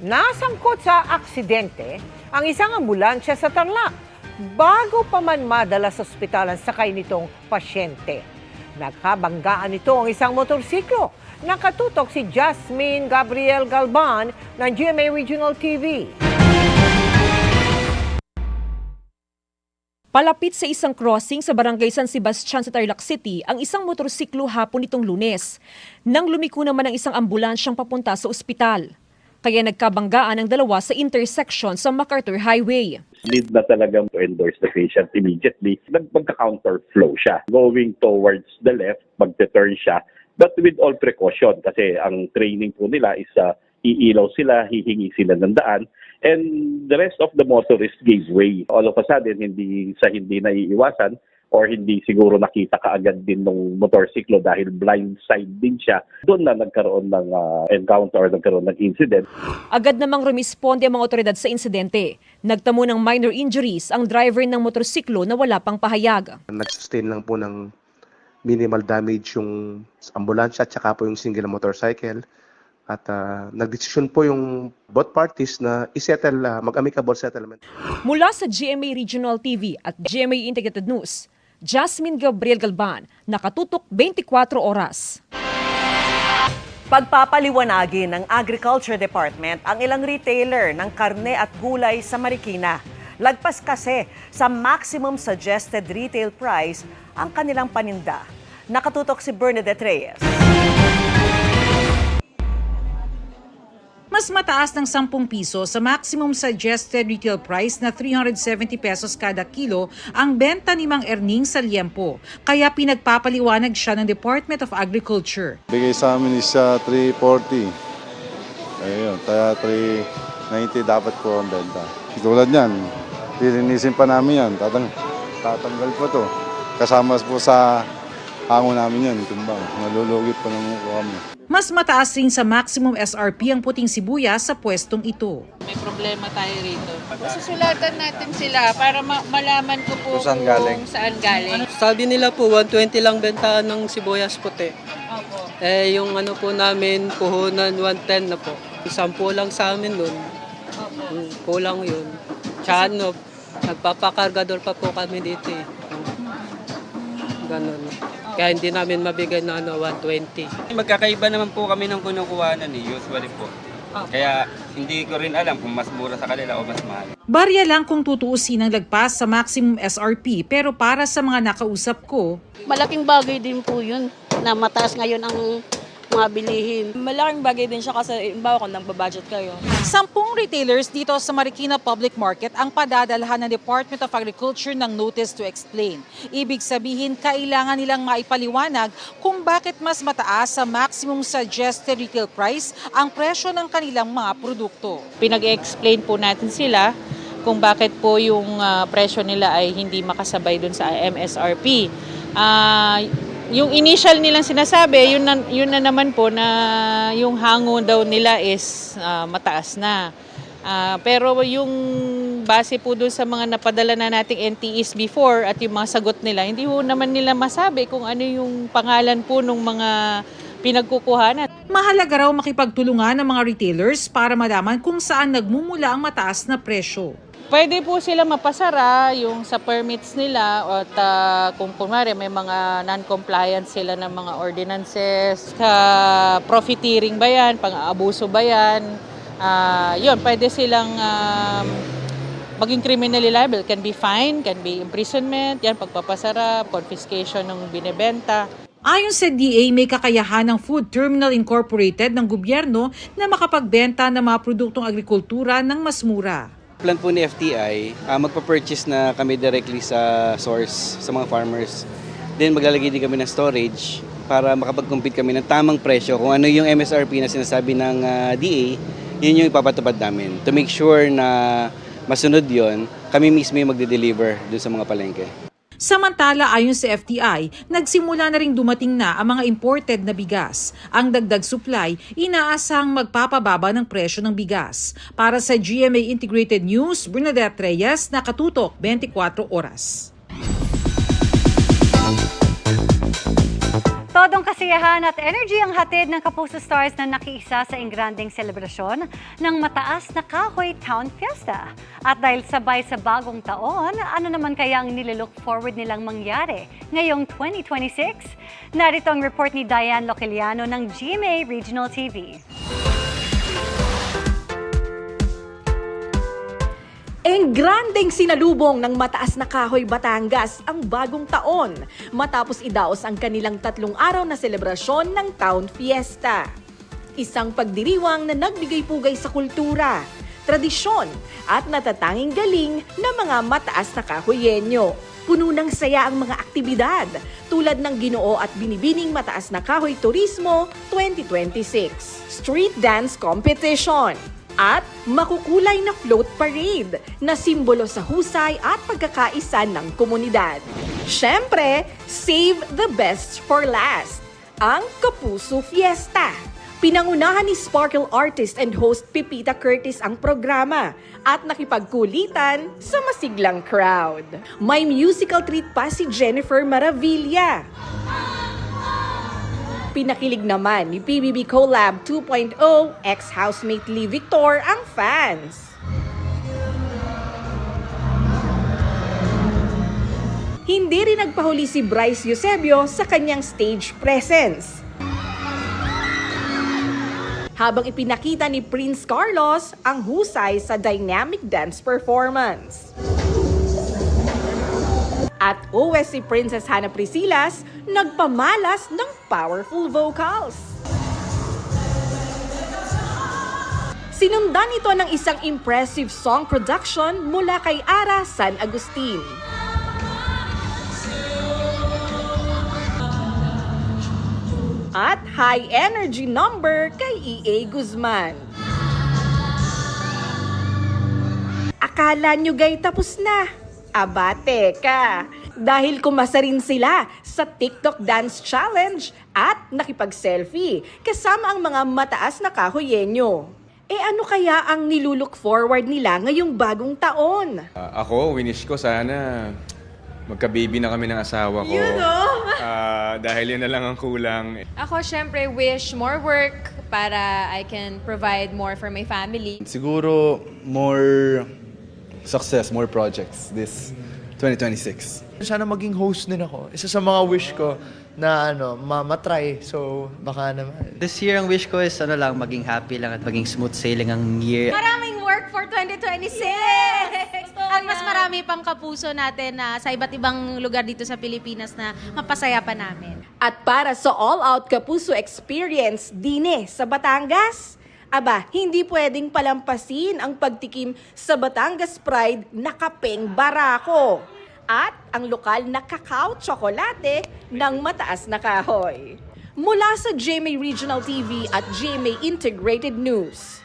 Nasangkot sa aksidente ang isang ambulansya sa Tarlac bago pa man madala sa ospital ang sakay nitong pasyente. Nagkabanggaan nito ang isang motorsiklo. Nakatutok si Jasmine Gabriel Galban ng GMA Regional TV. Palapit sa isang crossing sa Barangay San Sebastian sa Tarlac City ang isang motorsiklo hapon nitong Lunes. Nang lumiko naman ang isang ambulansyang papunta sa ospital. Kaya nagkabanggaan ang dalawa sa intersection sa MacArthur Highway. Need na talagang to endorse the patient immediately. Magka-counter flow siya. Going towards the left, magte-turn siya. But with all precaution kasi ang training po nila is iilaw sila, hihingi sila ng daan. And the rest of the motorists gave way. All of a sudden, hindi naiiwasan or hindi siguro nakita kaagad din ng motorsiklo dahil blind side din siya. Doon na nagkaroon ng encounter or nagkaroon ng incident. Agad namang rumisponde ang mga otoridad sa insidente. Nagtamo ng minor injuries ang driver ng motorsiklo na wala pang pahayag. Nag-sustain lang po ng minimal damage yung ambulansya at saka po yung single motorcycle. At nagdesisyon po yung both parties na isettle, mag-amicable settlement. Mula sa GMA Regional TV at GMA Integrated News, Jasmine Gabriel Galban, nakatutok 24 oras. Pagpapaliwanagin ng Agriculture Department ang ilang retailer ng karne at gulay sa Marikina. Lagpas kasi sa maximum suggested retail price ang kanilang paninda. Nakatutok si Bernadette Reyes. Mas mataas ng 10 piso sa maximum suggested retail price na 370 pesos kada kilo ang benta ni Mang Erning sa liempo. Kaya pinagpapaliwanag siya ng Department of Agriculture. Bigay sa amin is 340. Ayun, kaya 390 dapat po ang benta. Tulad yan, lilinisin pa namin yan. Tatanggal po to. Kasama po sa hango namin yan, tumbang. Nalulugit pa naman po kami. Mas mataas rin sa maximum SRP ang puting sibuyas sa pwestong ito. May problema tayo rito. Susulatan natin sila para malaman ko po saan saan galing. Sabi nila po, 120 lang bentahan ng sibuyas puti. Opo. Yung ano po namin, puhunan 110 na po. 10 lang sa amin nun. Opo. Kulang yun. Tsaka nagpapakargador pa po kami dito eh. Ganun. Kaya hindi namin mabigay na 120. Magkakaiba naman po kami ng kinukuhanan usually po. Kaya hindi ko rin alam kung mas mura sa kanila o mas mahal. Barya lang kung tutuusin ang lagpas sa maximum SRP, pero para sa mga nakausap ko, malaking bagay din po yun na mataas ngayon ang mga bilihin. Malaking bagay din siya kasi imbawa kung nagbabudget kayo. 10 retailers dito sa Marikina Public Market ang padadalhan ng Department of Agriculture ng Notice to Explain. Ibig sabihin, kailangan nilang maipaliwanag kung bakit mas mataas sa maximum suggested retail price ang presyo ng kanilang mga produkto. Pinag-explain po natin sila kung bakit po yung presyo nila ay hindi makasabay dun sa MSRP. Yung initial nilang sinasabi, yun na naman po na yung hango daw nila is mataas na. Pero yung base po doon sa mga napadala na nating NTEs before at yung mga sagot nila, hindi po naman nila masabi kung ano yung pangalan po ng mga pinagkukuhanan. Mahalaga raw makipagtulungan ng mga retailers para malaman kung saan nagmumula ang mataas na presyo. Pwede po sila mapasara yung sa permits nila at kung kunwari may mga non-compliance sila ng mga ordinances, profiteering ba yan, pang-aabuso ba yan, yun, pwede silang maging criminally liable. Can be fine, can be imprisonment, yan, pagpapasara, confiscation ng binebenta. Ayon sa DA, may kakayahan ng Food Terminal Incorporated ng gobyerno na makapagbenta ng mga produktong agrikultura ng mas mura. Plan po ni FTI, magpa-purchase na kami directly sa source, sa mga farmers. Then maglalagay din kami ng storage para makapag-compete kami ng tamang presyo. Kung ano yung MSRP na sinasabi ng DA, yun yung ipapatupad namin. To make sure na masunod yon, kami mismo yung magde-deliver dun sa mga palengke. Samantala, ayon sa FTI, nagsimula na ring dumating na ang mga imported na bigas. Ang dagdag supply, inaasahang magpapababa ng presyo ng bigas. Para sa GMA Integrated News, Bernadette Reyes, nakatutok 24 oras. Todong kasiyahan at energy ang hatid ng Kapuso Stars na nakiisa sa ingranding selebrasyon ng Mataas na Kahoy Town Fiesta. At dahil sabay sa bagong taon, ano naman kaya ang nililook forward nilang mangyari ngayong 2026? Narito ang report ni Diane Loceliano ng GMA Regional TV. Engrandeng sinalubong ng Mataas na Kahoy Batangas ang bagong taon matapos idaos ang kanilang 3 araw na selebrasyon ng Town Fiesta. Isang pagdiriwang na nagbigay pugay sa kultura, tradisyon at natatanging galing ng mga mataas na kahoyenyo. Puno ng saya ang mga aktibidad tulad ng Ginoo at Binibining Mataas na Kahoy Turismo 2026, Street Dance Competition, at makukulay na float parade na simbolo sa husay at pagkakaisa ng komunidad. Siyempre, save the best for last, ang Kapuso Fiesta. Pinangunahan ni Sparkle artist and host Pipita Curtis ang programa at nakipagkulitan sa masiglang crowd. May musical treat pa si Jennifer Maravilla. Pinakilig naman ni PBB Collab 2.0 ex-housemate Lee Victor ang fans. Hindi rin nagpahuli si Bryce Eusebio sa kanyang stage presence. Habang ipinakita ni Prince Carlos ang husay sa dynamic dance performance. At OS si Princess Hannah Priscilas nagpamalas ng powerful vocals. Sinundan ito ng isang impressive song production mula kay Ara San Agustin. At high energy number kay EA Guzman. Akala nyo gay tapos na? Aba, teka, dahil kumasa rin sila sa TikTok Dance Challenge at nakipag-selfie kasama ang mga mataas na kahoyenyo. Ano kaya ang nilulook forward nila ngayong bagong taon? Ako, winish ko sana magka-baby na kami ng asawa ko. Dahil yun na lang ang kulang. Ako, syempre, wish more work para I can provide more for my family. Siguro, more success, more projects this 2026. Sana maging host din ako. Isa sa mga wish ko na matry. So, baka naman. This year, ang wish ko is maging happy lang at maging smooth sailing ang year. Maraming work for 2026! At mas marami pang kapuso natin na sa iba't ibang lugar dito sa Pilipinas na mapasaya pa namin. At para sa all-out Kapuso experience dine sa Batangas, hindi pwedeng palampasin ang pagtikim sa Batangas Pride na kapeng barako at ang lokal na kakao tsokolate ng Mataas na Kahoy. Mula sa GMA Regional TV at GMA Integrated News,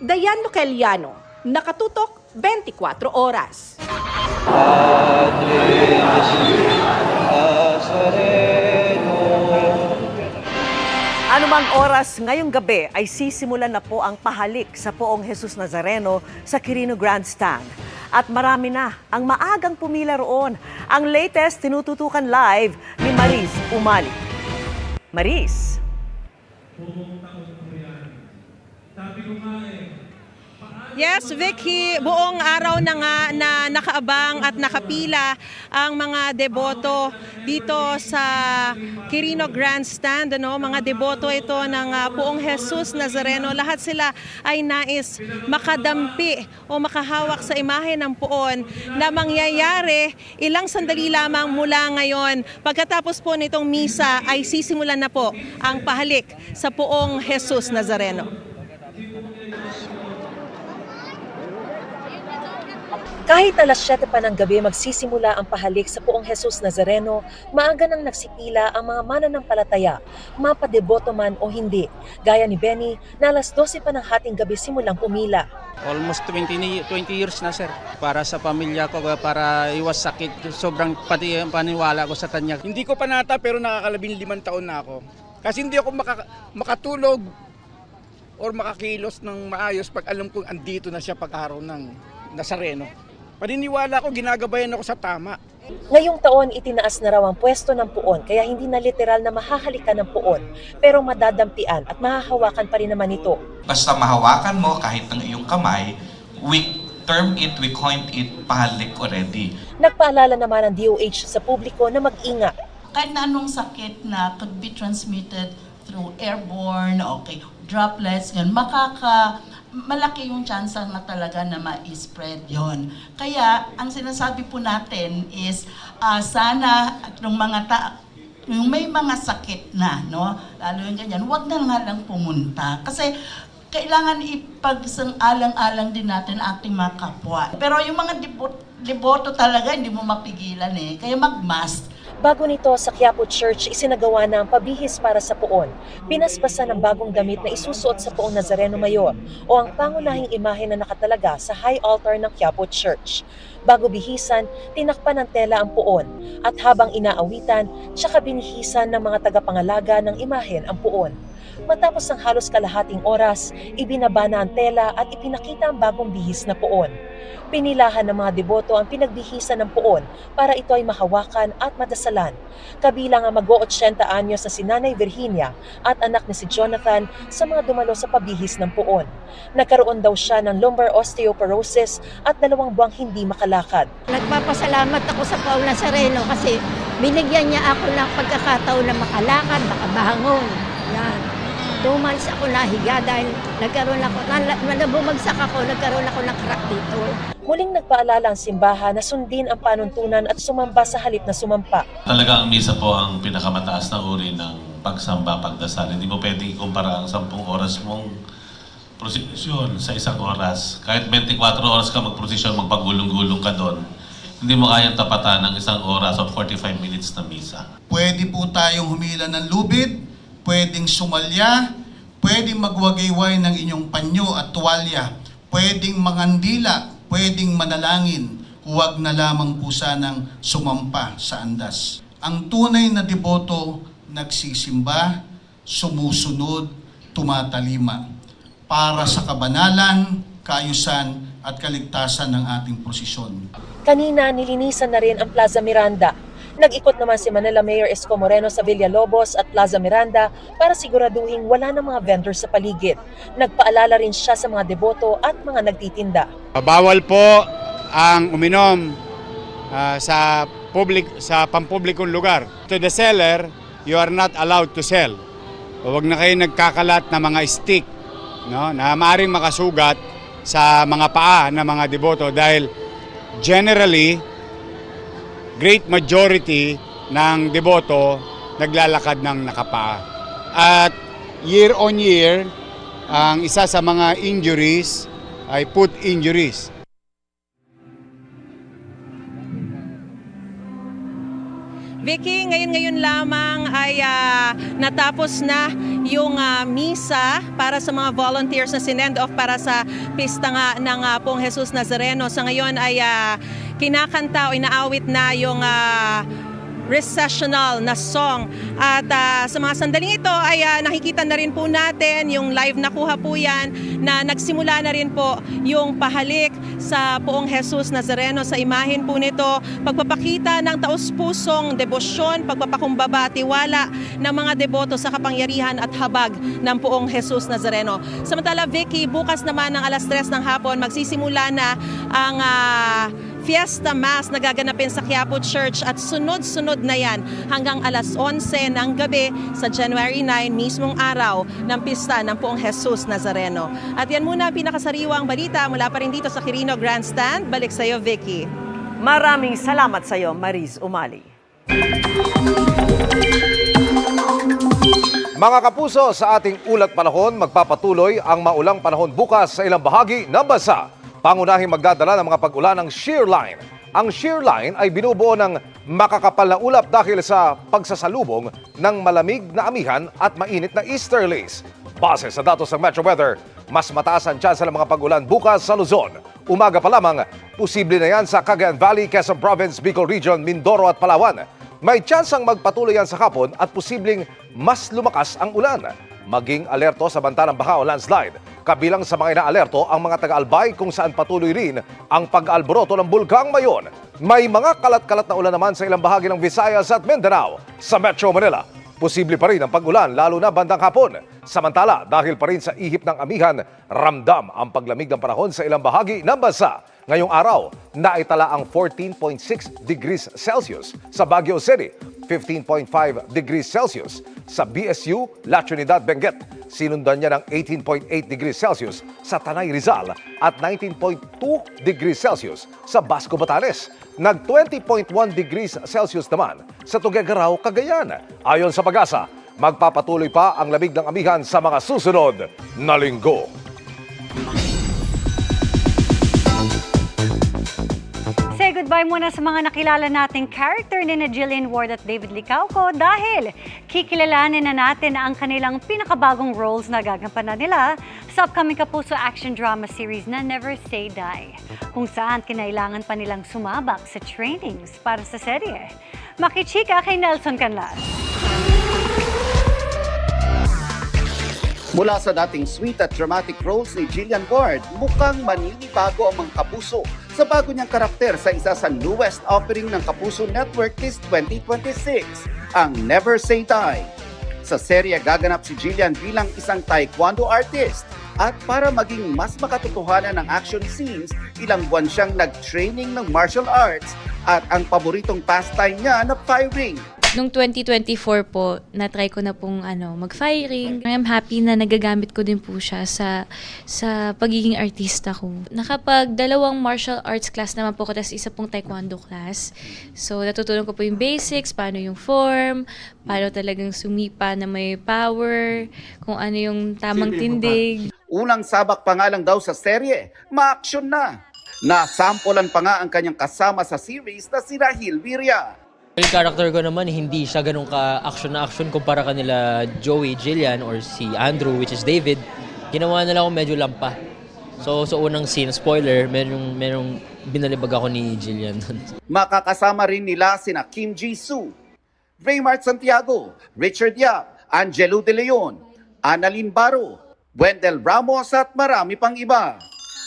Diane Loceliano, nakatutok 24 oras. Anumang oras ngayong gabi ay sisimulan na po ang pahalik sa Poong Jesus Nazareno sa Quirino Grandstand. At marami na ang maagang pumila roon. Ang latest tinututukan live ni Maris Umali. Maris. Yes, Vicky, buong araw na nga na nakaabang at nakapila ang mga deboto dito sa Quirino Grandstand. Mga deboto ito ng Poong Jesus Nazareno. Lahat sila ay nais makadampi o makahawak sa imahe ng Poon na mangyayari ilang sandali lamang mula ngayon. Pagkatapos po nitong misa ay sisimulan na po ang pahalik sa Poong Jesus Nazareno. Kahit alas 7 pa ng gabi magsisimula ang pahalik sa Poong Jesus Nazareno, maaga nang nagsipila ang mga mananampalataya, mapadeboto man o hindi. Gaya ni Benny, na alas 12 pa ng hating gabi simulang pumila. Almost 20 years na, sir. Para sa pamilya ko, para iwas sakit. Sobrang paniwala ko sa kanya. Hindi ko pa nata pero nakaka-15 taon na ako. Kasi hindi ako makatulog or makakilos ng maayos pag alam kong andito na siya pag-araw ng Nazareno. Paniniwala ko, ginagabayan ako sa tama. Ngayong taon, itinaas na raw ang pwesto ng puon kaya hindi na literal na mahahalikan ng puon pero madadampian at mahahawakan pa rin naman ito. Basta mahawakan mo kahit ng iyong kamay, we coined it pahalik already. Nagpaalala naman ang DOH sa publiko na mag-ingat. Kahit na anong sakit na could be transmitted through airborne, droplets, yan, malaki yung chance na talaga na ma-spread yon. Kaya, ang sinasabi po natin is, sana yung yung may mga sakit na, no? Lalo yung ganyan, huwag na nga lang pumunta. Kasi, kailangan ipag-alang-alang din natin ating mga kapwa. Pero yung mga deboto talaga, hindi mo mapigilan eh. Kaya mag-mask. Bago nito sa Quiapo Church, isinagawa na ang pabihis para sa puon. Pinaspasan ng bagong damit na isusuot sa Poong Nazareno Mayor o ang pangunahing imahe na nakatalaga sa high altar ng Quiapo Church. Bago bihisan, tinakpan ng tela ang puon at habang inaawitan, tsaka binihisan ng mga tagapangalaga ng imahen ang puon. Matapos ng halos kalahating oras, ibinaba na ang tela at ipinakita ang bagong bihis na puon. Pinilahan ng mga deboto ang pinagbihisan ng puon para ito ay mahawakan at madasalan. Kabilang ang mag-80 anyos na si Nanay Virginia at anak ni si Jonathan sa mga dumalo sa pabihis ng puon. Nagkaroon daw siya ng lumbar osteoporosis at 2 buwang hindi makalakad. Nagpapasalamat ako sa Poong Nazareno kasi binigyan niya ako ng pagkakataon na makalakad, makabangon. Yan. 2 months ako nahiga dahil nagkaroon ako ng crack dito. Muling nagpaalala ang simbahan na sundin ang panuntunan at sumamba sa halip na sumampa. Talaga ang misa po ang pinakamataas na uri ng pagsamba, pagdasal. Hindi mo pwedeng ikumpara ang 10 oras mong prosesyon sa 1 oras. Kahit 24 oras ka magprosesyon, magpagulong-gulong ka doon, hindi mo kayang tapatan ng 1 oras o 45 minutes na misa. Pwede po tayong humila ng lubid, pwedeng sumalya, pwedeng magwagayway ng inyong panyo at tuwalya, pwedeng mangandila, pwedeng manalangin, huwag na lamang po sanang sumampa sa andas. Ang tunay na deboto, nagsisimba, sumusunod, tumatalima para sa kabanalan, kaayusan at kaligtasan ng ating prosesyon. Kanina nilinisan na rin ang Plaza Miranda. Nag-ikot naman si Manila Mayor Isko Moreno sa Villalobos at Plaza Miranda para siguraduhin wala ng mga vendors sa paligid. Nagpaalala rin siya sa mga deboto at mga nagtitinda. Bawal po ang uminom sa pampublikong lugar. To the seller, you are not allowed to sell. Huwag na kayo nagkakalat na mga stick, no, na maaaring makasugat sa mga paa ng mga deboto dahil generally, great majority ng deboto naglalakad ng nakapaa. At year on year, ang isa sa mga injuries ay foot injuries. Vicky, ngayon lamang ay natapos na yung misa para sa mga volunteers na sinend off para sa pista nga ng Poong Jesus Nazareno. Sa ngayon ay kinakanta o inaawit na yung recessional na song. At sa mga sandaling ito ay nakikita na rin po natin yung live nakuha po yan na nagsimula na rin po yung pahalik sa Poong Jesus Nazareno sa imahen po nito. Pagpapakita ng taus-pusong debosyon, pagpapakumbaba, tiwala ng mga deboto sa kapangyarihan at habag ng Poong Jesus Nazareno. Samantala, Vicky, bukas naman ng 3:00 ng hapon magsisimula na ang Fiesta Mass na gaganapin sa Quiapo Church at sunod-sunod na yan hanggang 11:00 ng gabi sa January 9, mismong araw ng pista ng Poong Jesus Nazareno. At yan muna ang pinakasariwang balita mula pa rin dito sa Quirino Grandstand. Balik sa iyo, Vicky. Maraming salamat sa iyo, Mariz Umali. Mga kapuso, sa ating ulat panahon, magpapatuloy ang maulang panahon bukas sa ilang bahagi ng bansa. Pangunahing magdadala ng mga pag-ulan ng shear line. Ang shear line ay binubuo ng makakapal na ulap dahil sa pagsasalubong ng malamig na amihan at mainit na easterlies. Base sa datos ng Metro Weather, mas mataas ang tsansa ng mga pag-ulan bukas sa Luzon. Umaga pa lamang, posible na yan sa Cagayan Valley, Quezon Province, Bicol Region, Mindoro at Palawan. May tsansang magpatuloy yan sa hapon at posibleng mas lumakas ang ulan. maging alerto sa banta ng baha o landslide. Kabilang sa mga inaalerto ang mga taga-Albay kung saan patuloy rin ang pag-alboroto ng Bulkang Mayon. May mga kalat-kalat na ulan naman sa ilang bahagi ng Visayas at Mindanao. Sa Metro Manila, posible pa rin ang pag-ulan lalo na bandang hapon. Samantala, dahil pa rin sa ihip ng amihan, ramdam ang paglamig ng panahon sa ilang bahagi ng bansa. Ngayong araw, naitala ang 14.6 degrees Celsius sa Baguio City, 15.5 degrees Celsius sa BSU La Trinidad, Benguet. Sinundan niya ng 18.8 degrees Celsius sa Tanay, Rizal at 19.2 degrees Celsius sa Basco, Batanes. Nag 20.1 degrees Celsius naman sa Tuguegarao, Cagayan. Ayon sa Pag-asa, magpapatuloy pa ang lamig ng amihan sa mga susunod na linggo. Say goodbye muna sa mga nakilala nating character ni na Jillian Ward at David Licauco dahil kikilalanin na natin ang kanilang pinakabagong roles na gagampanan nila sa upcoming Kapuso action drama series na Never Say Die, kung saan kinailangan pa nilang sumabak sa trainings para sa serye. Makichika kay Nelson Canlas. Mula sa dating sweet at dramatic roles ni Jillian Ward, mukhang maninibago ang mga kapuso sa bago niyang karakter sa isa sa newest offering ng Kapuso Network this 2026, ang Never Say Die. Sa serye gaganap si Jillian bilang isang taekwondo artist at para maging mas makatotohanan ng action scenes, ilang buwan siyang nag-training ng martial arts at ang paboritong pastime niya na firing. Nung 2024 po, na-try ko na pong mag-firing. I'm happy na nagagamit ko din po siya sa pagiging artista ko. Nakapag 2 martial arts class naman po ko, tapos isa pong taekwondo class. So, natutunan ko po yung basics, paano yung form, paano talagang sumipa na may power, kung ano yung tamang tindig. Unang sabak pa nga lang daw sa serye, ma-action na. Nasampulan pa nga ang kanyang kasama sa series na si Rahil Viria. Yung character ko naman, hindi siya ganun ka-action na action kumpara kanila Joey, Jillian, or si Andrew, which is David. Ginawa nila ako medyo lampa. So unang scene, spoiler, merong binalibag ako ni Jillian. Makakasama rin nila sina Kim Ji-soo, Raymart Santiago, Richard Yap, Angelo De Leon, Annalyn Baro, Wendell Ramos at marami pang iba.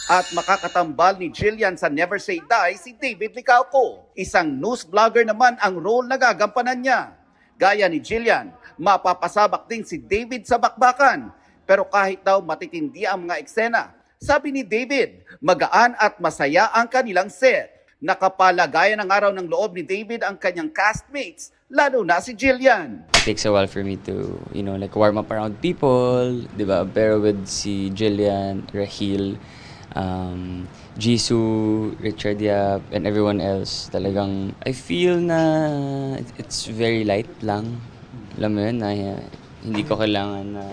At makakatambal ni Jillian sa Never Say Die si David Licauco. Isang news vlogger naman ang role na gagampanan niya. Gaya ni Jillian, mapapasabak din si David sa bakbakan. Pero kahit daw matitindi ang mga eksena, sabi ni David, magaan at masaya ang kanilang set. Nakapalagayan ng araw ng loob ni David ang kanyang castmates, lalo na si Jillian. It takes a while for me to, warm up around people, diba? Pero with si Jillian, Rahil, Jisoo, Richard Yap, and everyone else, talagang I feel na it's very light lang. Alam mo yun, na hindi ko kailangan na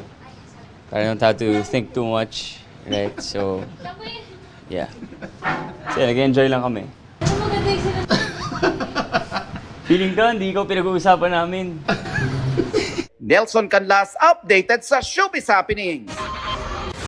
parang not have to think too much, right? So, yeah. So, nag-enjoy lang kami. Feeling ka, hindi ko pinag-uusapan namin. Nelson Canlas updated sa Showbiz Happenings.